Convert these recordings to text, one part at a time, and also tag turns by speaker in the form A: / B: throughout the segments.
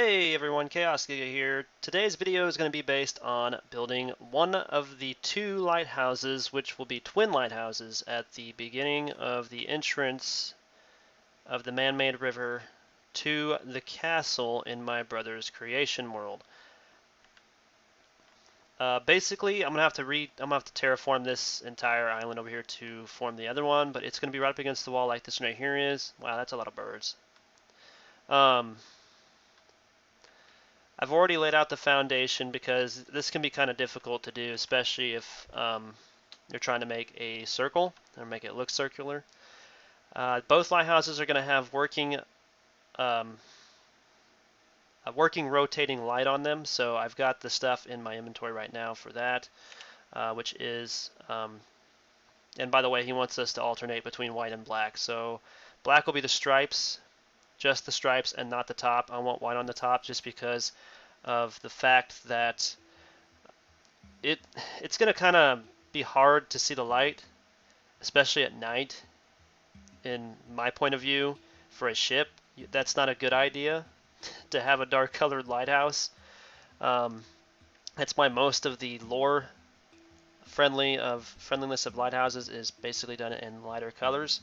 A: Hey everyone, ChaosGiga here. Today's video is going to be based on building one of the two lighthouses, which will be twin lighthouses at the beginning of the entrance of the man-made river to the castle in my brother's creation world. Basically, I'm gonna have to terraform this entire island over here to form the other one, but it's gonna be right up against the wall like this one right here is. Wow, that's a lot of birds. I've already laid out the foundation because this can be kind of difficult to do, especially if you're trying to make a circle or make it look circular. Both lighthouses are going to have a working rotating light on them, so I've got the stuff in my inventory right now for that, which is, and by the way, he wants us to alternate between white and black. So black will be the stripes, just the stripes and not the top. I want white on the top just because of the fact that it's going to kind of be hard to see the light, especially at night. In my point of view, for a ship, that's not a good idea to have a dark colored lighthouse. That's why most of the lore friendliness of lighthouses is basically done in lighter colors,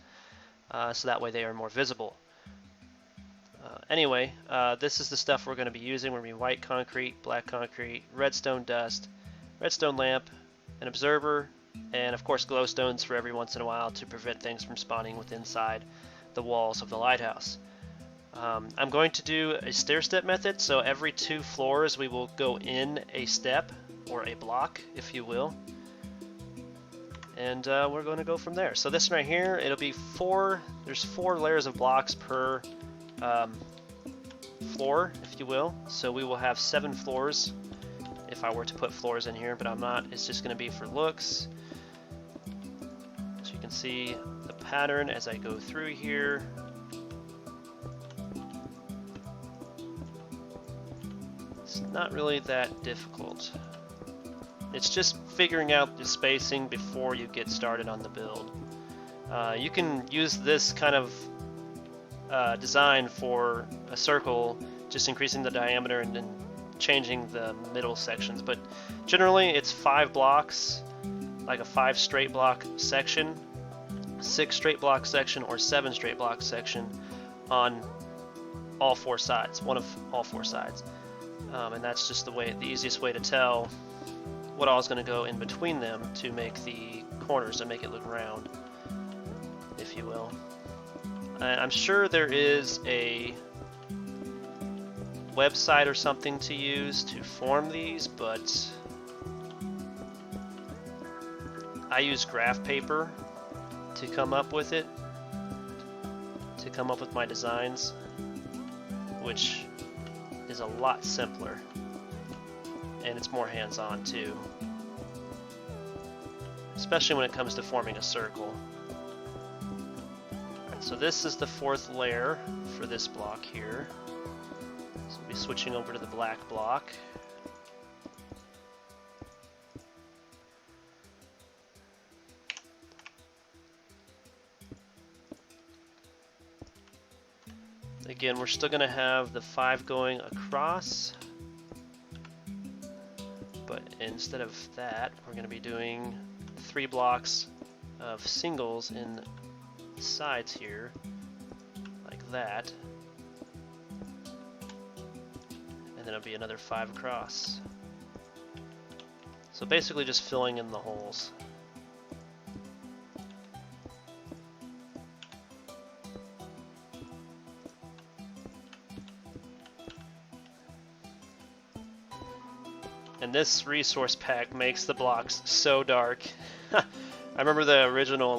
A: so that way they are more visible. Anyway, this is the stuff we're going to be using. We're going to be white concrete, black concrete, redstone dust, redstone lamp, an observer, and of course glowstones for every once in a while to prevent things from spawning within inside the walls of the lighthouse. I'm going to do a stair-step method, so every 2 floors we will go in a step, or a block, if you will. And we're going to go from there. So this right here, it'll be there's 4 layers of blocks per floor, if you will. So we will have 7 floors if I were to put floors in here, but I'm not. It's just going to be for looks. So you can see the pattern as I go through here. It's not really that difficult. It's just figuring out the spacing before you get started on the build. You can use this kind of design for a circle, just increasing the diameter and then changing the middle sections, but generally it's 5 blocks, like a 5 straight block section, 6 straight block section, or 7 straight block section on all 4 sides, one of all 4 sides, and that's just the easiest way to tell what all is going to go in between them to make the corners and make it look round, if you will. I'm sure there is a website or something to use to form these, but I use graph paper to come up with it, to come up with my designs, which is a lot simpler, and it's more hands-on too, especially when it comes to forming a circle. So this is the 4th layer for this block here. So we'll be switching over to the black block. Again, we're still going to have the 5 going across, but instead of that, we're going to be doing 3 blocks of singles in sides here, like that, and then it'll be another 5 across. So basically just filling in the holes. And this resource pack makes the blocks so dark. I remember the original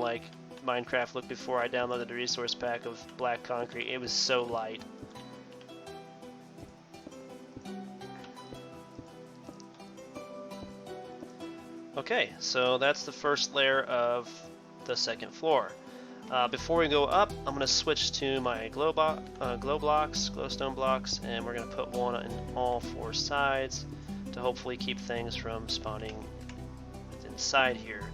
A: Minecraft look before I downloaded the resource pack of black concrete. It was so light. Okay, so that's the first layer of the 2nd floor. Before we go up, I'm going to switch to my glowstone blocks, and we're going to put one in all 4 sides to hopefully keep things from spawning inside here.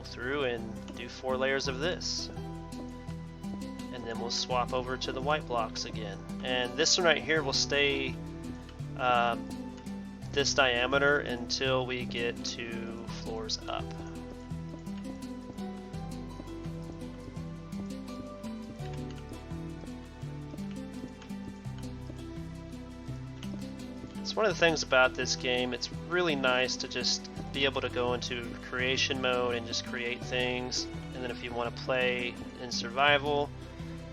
A: through and do 4 layers of this. And then we'll swap over to the white blocks again. And this one right here will stay this diameter until we get 2 floors up. It's one of the things about this game, it's really nice to just be able to go into creation mode and just create things, and then if you want to play in survival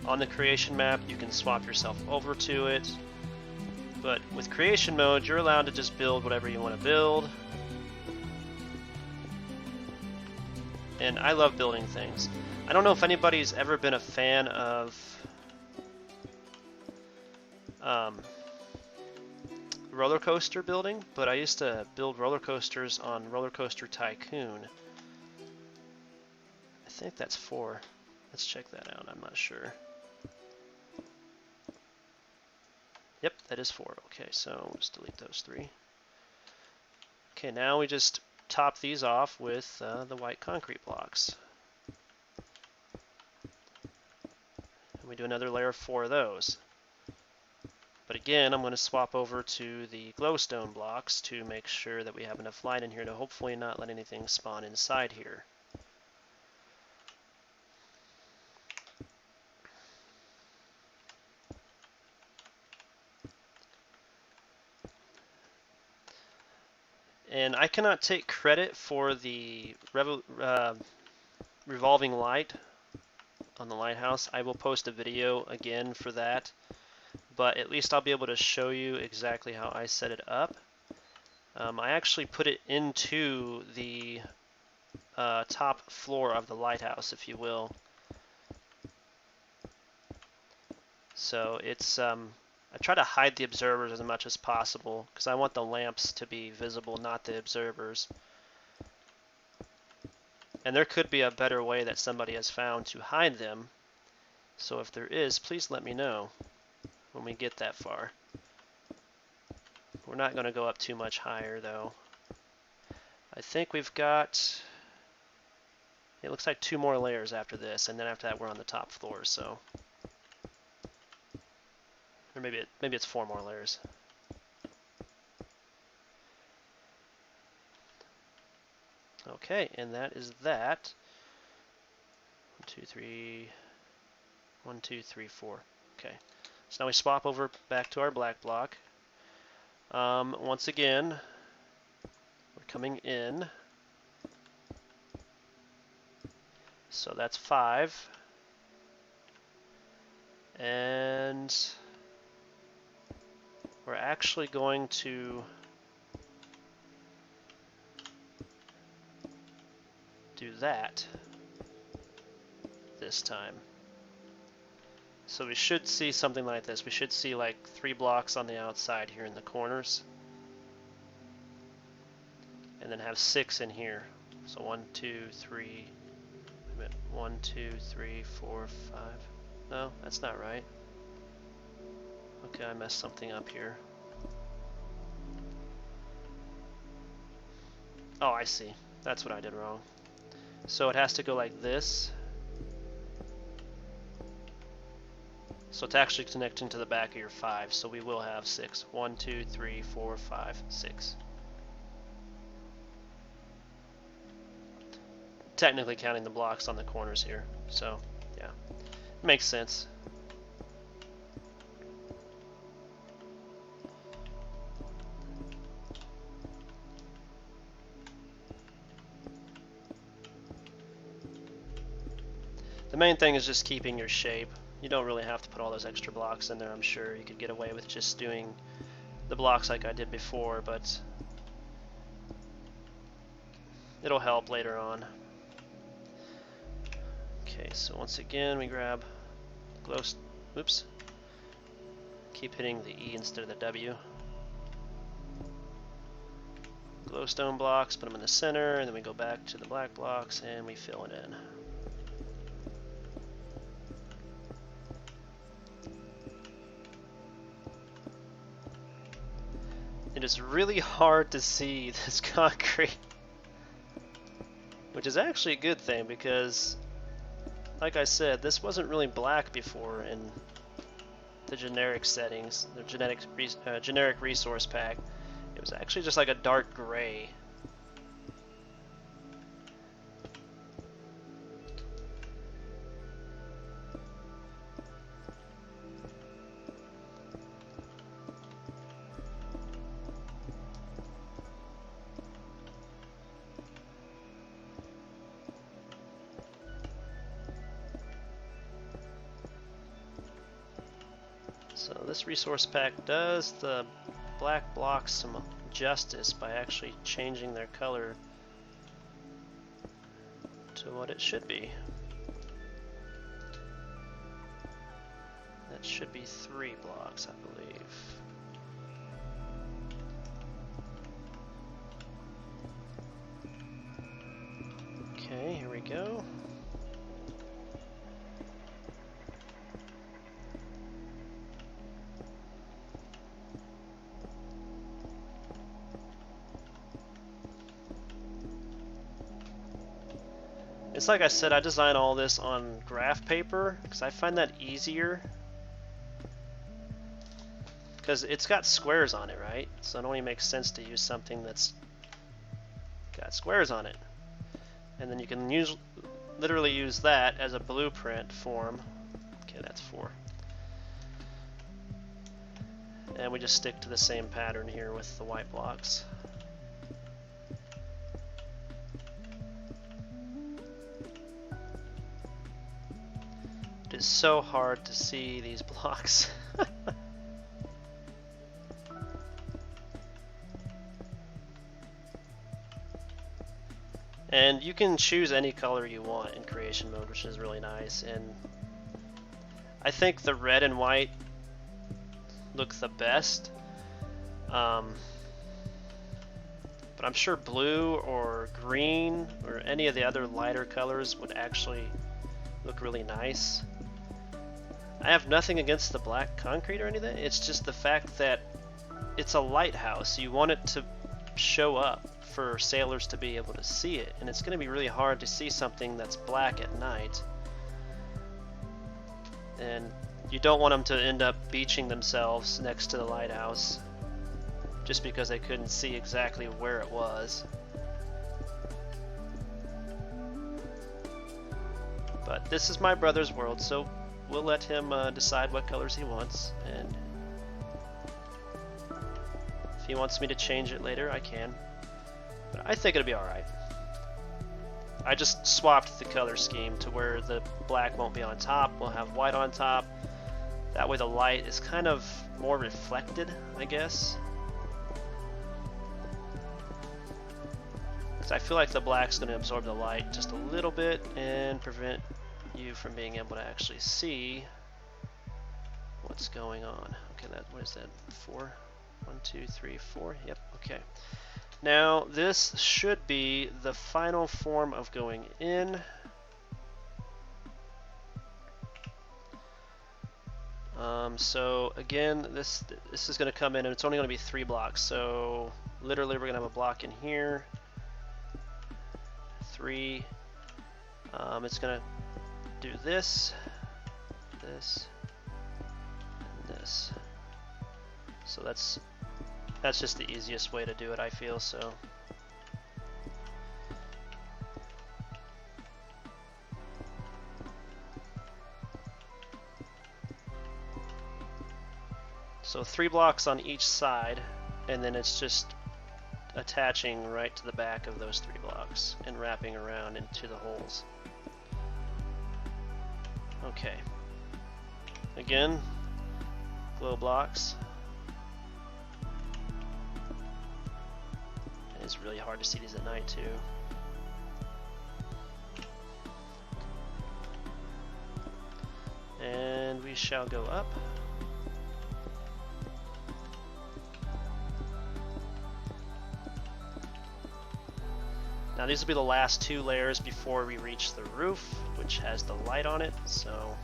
A: on the creation map, you can swap yourself over to it. But with creation mode, you're allowed to just build whatever you want to build. And I love building things. I don't know if anybody's ever been a fan of roller coaster building, but I used to build roller coasters on Roller Coaster Tycoon. I think that's 4. Let's check that out, I'm not sure. Yep, that is 4. Okay, so we'll just delete those 3. Okay, now we just top these off with the white concrete blocks. And we do another layer of 4 of those. But again, I'm going to swap over to the glowstone blocks to make sure that we have enough light in here to hopefully not let anything spawn inside here. And I cannot take credit for the revolving light on the lighthouse. I will post a video again for that, but at least I'll be able to show you exactly how I set it up. I actually put it into the top floor of the lighthouse, if you will. So it's I try to hide the observers as much as possible because I want the lamps to be visible, not the observers. And there could be a better way that somebody has found to hide them. So if there is, please let me know when we get that far. We're not going to go up too much higher though. I think we've got, it looks like 2 more layers after this, and then after that we're on the top floor, so. Or maybe it's 4 more layers. Okay, and that is that. 1, 2, 3. 1, 2, 3, 4. Okay. So now we swap over back to our black block. Once again, we're coming in. So that's 5. And we're actually going to do that this time. So we should see something like this. We should see like 3 blocks on the outside here in the corners. And then have 6 in here. So 1, 2, 3, 1, 2, 3, 4, 5. No, that's not right. Okay, I messed something up here. Oh, I see. That's what I did wrong. So it has to go like this. So it's actually connecting to the back of your 5, so we will have 6. 1, 2, 3, 4, 5, 6. Technically counting the blocks on the corners here, so yeah, it makes sense. The main thing is just keeping your shape. You don't really have to put all those extra blocks in there, I'm sure. You could get away with just doing the blocks like I did before, but it'll help later on. Okay, so once again we grab oops. Keep hitting the E instead of the W. Glowstone blocks, put them in the center, and then we go back to the black blocks and we fill it in. It is really hard to see this concrete, which is actually a good thing because, like I said, this wasn't really black before in the generic settings, the generic resource pack. It was actually just like a dark gray. So this resource pack does the black blocks some justice by actually changing their color to what it should be. That should be 3 blocks, I believe. Okay, here we go. It's like I said, I design all this on graph paper because I find that easier. Because it's got squares on it, right? So it only makes sense to use something that's got squares on it. And then you can literally use that as a blueprint form. Okay, that's 4. And we just stick to the same pattern here with the white blocks. It is so hard to see these blocks. And you can choose any color you want in creation mode, which is really nice. And I think the red and white look the best. But I'm sure blue or green or any of the other lighter colors would actually look really nice. I have nothing against the black concrete or anything. It's just the fact that it's a lighthouse. You want it to show up for sailors to be able to see it, and it's going to be really hard to see something that's black at night. And you don't want them to end up beaching themselves next to the lighthouse just because they couldn't see exactly where it was. But this is my brother's world, so we'll let him decide what colors he wants, and if he wants me to change it later, I can. But I think it'll be alright. I just swapped the color scheme to where the black won't be on top, we'll have white on top. That way the light is kind of more reflected, I guess. Because I feel like the black's going to absorb the light just a little bit and prevent you from being able to actually see what's going on. Okay, what is that? 4? 1, 2, 3, 4. Yep, okay. Now this should be the final form of going in. So again, this is going to come in, and it's only going to be 3 blocks. So literally, we're going to have a block in here. 3. It's going to do this, this, and this. So that's just the easiest way to do it, I feel. So 3 blocks on each side, and then it's just attaching right to the back of those 3 blocks and wrapping around into the holes. Okay. Again, glow blocks. It's really hard to see these at night too. And we shall go up. Now these will be the last 2 layers before we reach the roof, which has the light on it, so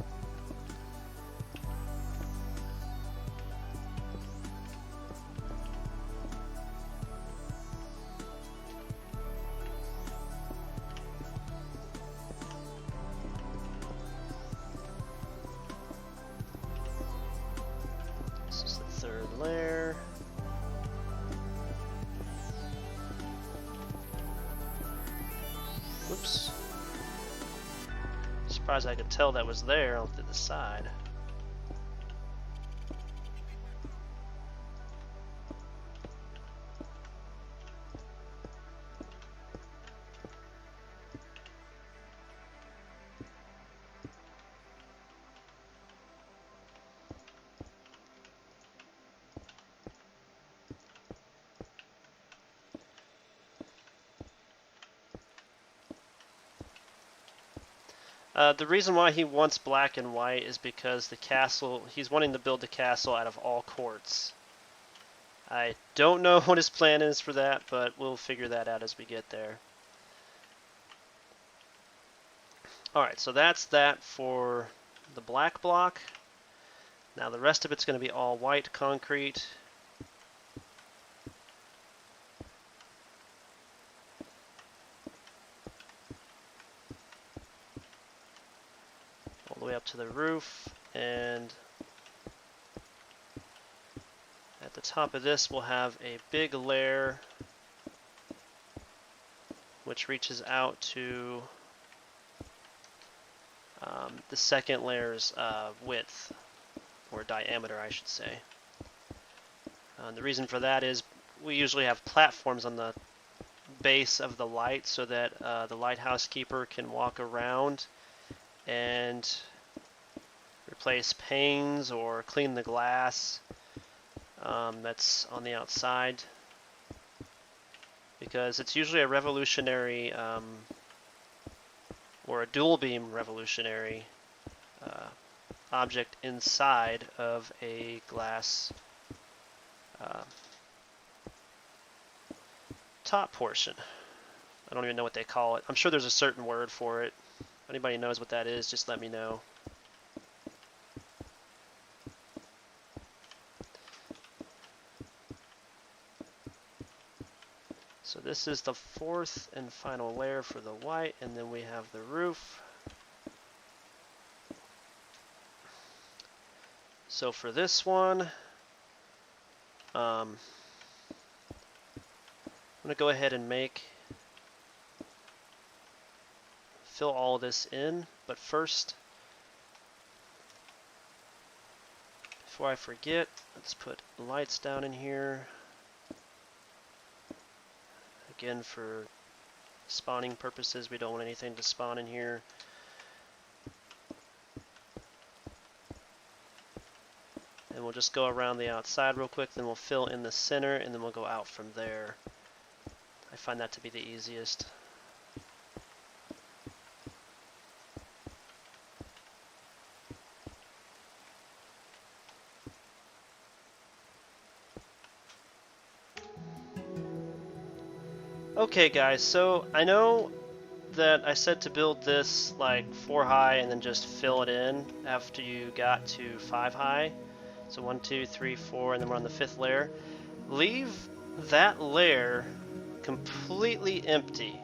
A: layer. Oops. Surprised I could tell that was there off to the side. The reason why he wants black and white is because the castle, he's wanting to build the castle out of all quartz. I don't know what his plan is for that, but we'll figure that out as we get there. Alright, so that's that for the black block. Now the rest of it's going to be all white concrete. All the way up to the roof, and at the top of this we'll have a big layer which reaches out to the second layer's width, or diameter I should say. The reason for that is we usually have platforms on the base of the light so that the lighthouse keeper can walk around and replace panes or clean the glass that's on the outside, because it's usually a revolutionary or a dual beam revolutionary object inside of a glass top portion. I don't even know what they call it. I'm sure there's a certain word for it. If anybody knows what that is, just let me know. So this is the fourth and final layer for the white, and then we have the roof. So for this one, I'm going to go ahead and fill all this in, but first, before I forget, let's put lights down in here. Again, for spawning purposes, we don't want anything to spawn in here. And we'll just go around the outside real quick, then we'll fill in the center, and then we'll go out from there. I find that to be the easiest. Okay guys, so I know that I said to build this like 4 high and then just fill it in after you got to 5 high. So 1, 2, 3, 4, and then we're on the 5th layer. Leave that layer completely empty,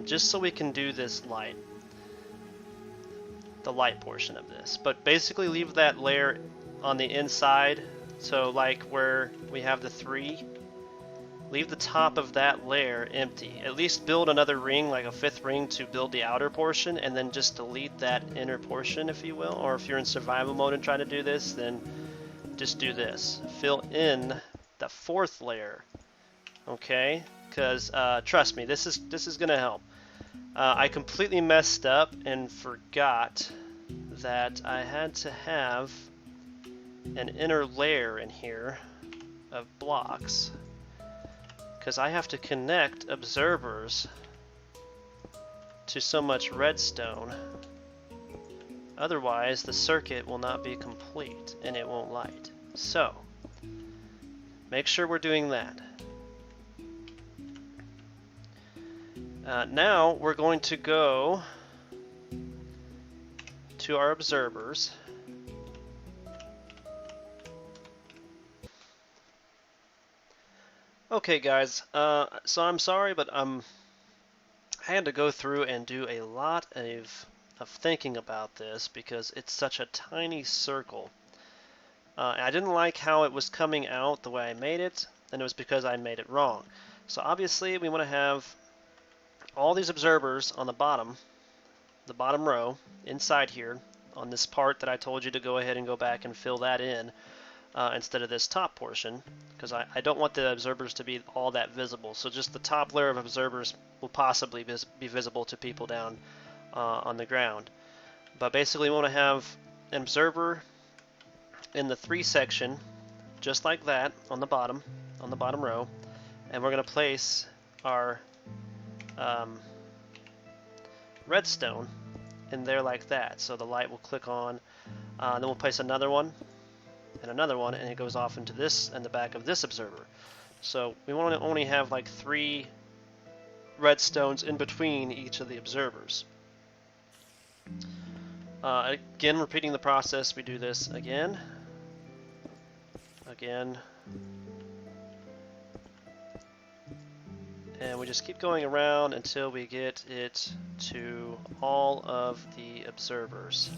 A: just so we can do this light, the light portion of this. But basically leave that layer on the inside, so like where we have the 3, leave the top of that layer empty. At least build another ring, like a 5th ring, to build the outer portion, and then just delete that inner portion, if you will. Or if you're in survival mode and trying to do this, then just do this. Fill in the 4th layer, okay? Because trust me, this is gonna help. I completely messed up and forgot that I had to have an inner layer in here of blocks, because I have to connect observers to so much redstone. Otherwise, the circuit will not be complete and it won't light. So, make sure we're doing that. Now, we're going to go to our observers. Okay guys, so I'm sorry, but I had to go through and do a lot of thinking about this because it's such a tiny circle. I didn't like how it was coming out the way I made it, and it was because I made it wrong. So obviously we want to have all these observers on the bottom row, inside here, on this part that I told you to go ahead and go back and fill that in instead of this top portion, because I don't want the observers to be all that visible. So just the top layer of observers will possibly be visible to people down on the ground. But basically we want to have an observer in the 3 section, just like that, on the bottom row, and we're going to place our redstone in there like that, so the light will click on. Then we'll place another one, and it goes off into this and the back of this observer. So we want to only have like 3 redstones in between each of the observers. Again, repeating the process, we do this again, and we just keep going around until we get it to all of the observers.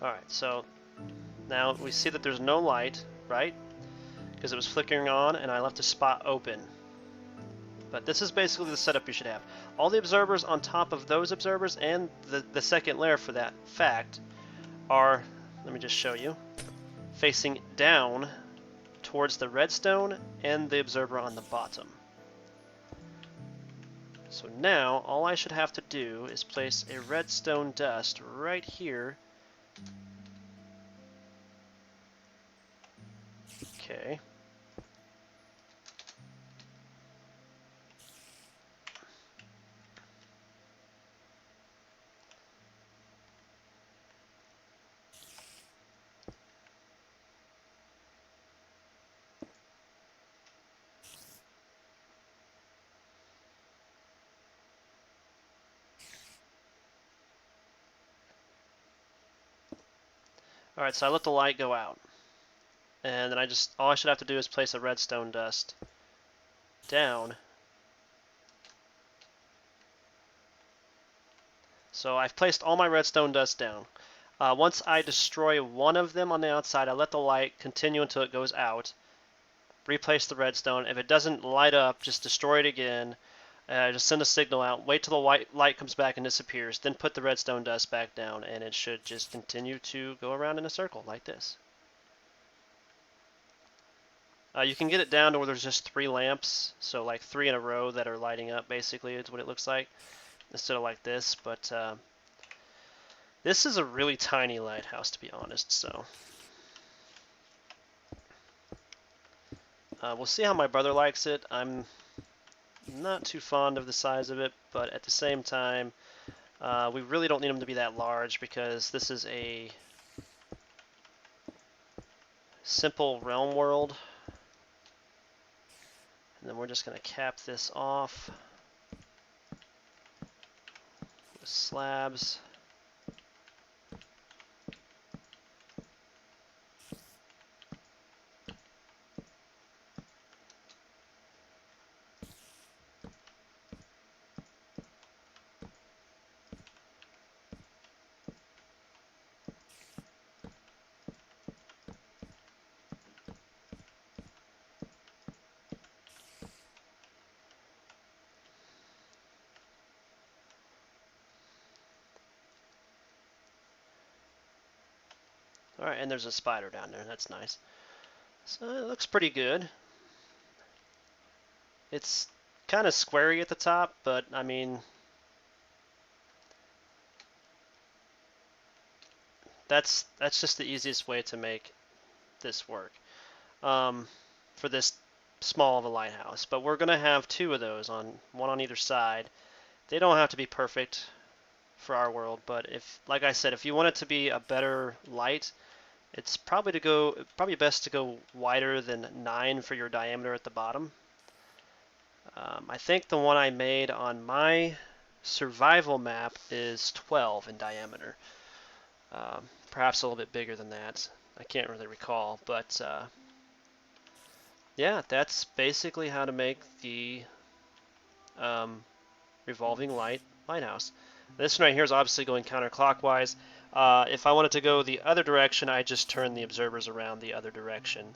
A: Alright, so now we see that there's no light, right? Because it was flickering on and I left a spot open. But this is basically the setup you should have. All the observers on top of those observers and the second layer for that fact are, let me just show you, facing down towards the redstone and the observer on the bottom. So now all I should have to do is place a redstone dust right here. Okay. Alright, so I let the light go out. And then all I should have to do is place a redstone dust down. So I've placed all my redstone dust down. Once I destroy one of them on the outside, I let the light continue until it goes out. Replace the redstone. If it doesn't light up, just destroy it again. Just send a signal out. Wait till the white light comes back and disappears. Then put the redstone dust back down, and it should just continue to go around in a circle like this. You can get it down to where there's just 3 lamps, so like 3 in a row that are lighting up, basically, is what it looks like, instead of like this. But this is a really tiny lighthouse, to be honest, so we'll see how my brother likes it. I'm not too fond of the size of it, but at the same time, we really don't need them to be that large because this is a simple realm world. And then we're just going to cap this off with slabs. Alright, and there's a spider down there. That's nice. So it looks pretty good. It's kind of squarey at the top, but I mean, that's just the easiest way to make this work for this small of a lighthouse. But we're going to have 2 of those, one on either side. They don't have to be perfect for our world, but if, like I said, if you want it to be a better light, it's probably best to go wider than 9 for your diameter at the bottom. I think the one I made on my survival map is 12 in diameter. Perhaps a little bit bigger than that. I can't really recall, but yeah, that's basically how to make the revolving lighthouse. This one right here is obviously going counterclockwise. If I wanted to go the other direction, I just turn the observers around the other direction.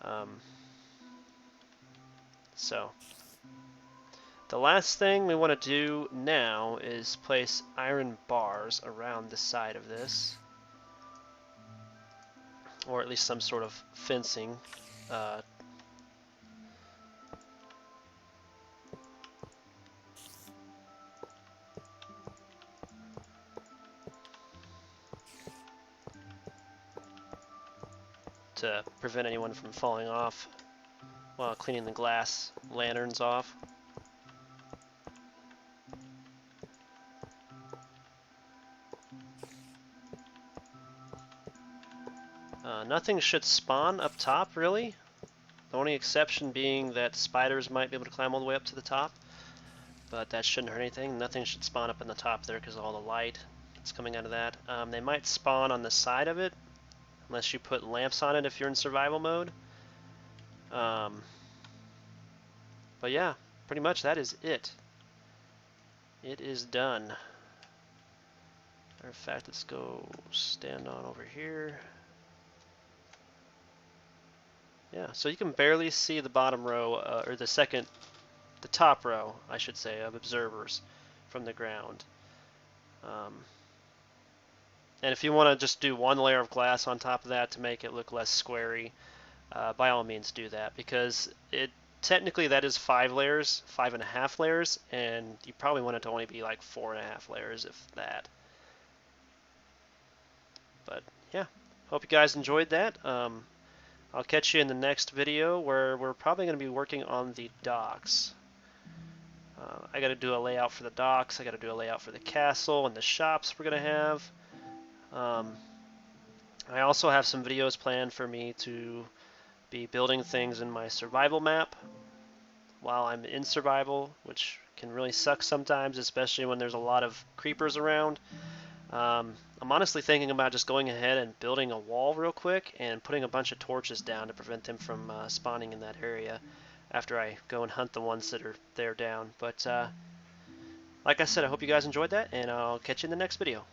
A: Um, so the last thing we want to do now is place iron bars around the side of this, or at least some sort of fencing. To prevent anyone from falling off while cleaning the glass lanterns off. Nothing should spawn up top, really. The only exception being that spiders might be able to climb all the way up to the top, but that shouldn't hurt anything. Nothing should spawn up in the top there because of all the light that's coming out of that. They might spawn on the side of it, unless you put lamps on it if you're in survival mode. But yeah, pretty much that is it. It is done. Matter of fact, let's go stand on over here. Yeah, so you can barely see the bottom row, or the top row, I should say, of observers from the ground. And if you want to just do one layer of glass on top of that to make it look less squarey, by all means do that, because technically that is 5.5 layers, and you probably want it to only be like 4.5 layers, if that. But yeah, hope you guys enjoyed that. I'll catch you in the next video where we're probably going to be working on the docks. I got to do a layout for the docks, I got to do a layout for the castle and the shops we're going to have. I also have some videos planned for me to be building things in my survival map while I'm in survival, which can really suck sometimes, especially when there's a lot of creepers around. I'm honestly thinking about just going ahead and building a wall real quick and putting a bunch of torches down to prevent them from spawning in that area after I go and hunt the ones that are there down. But like I said, I hope you guys enjoyed that, and I'll catch you in the next video.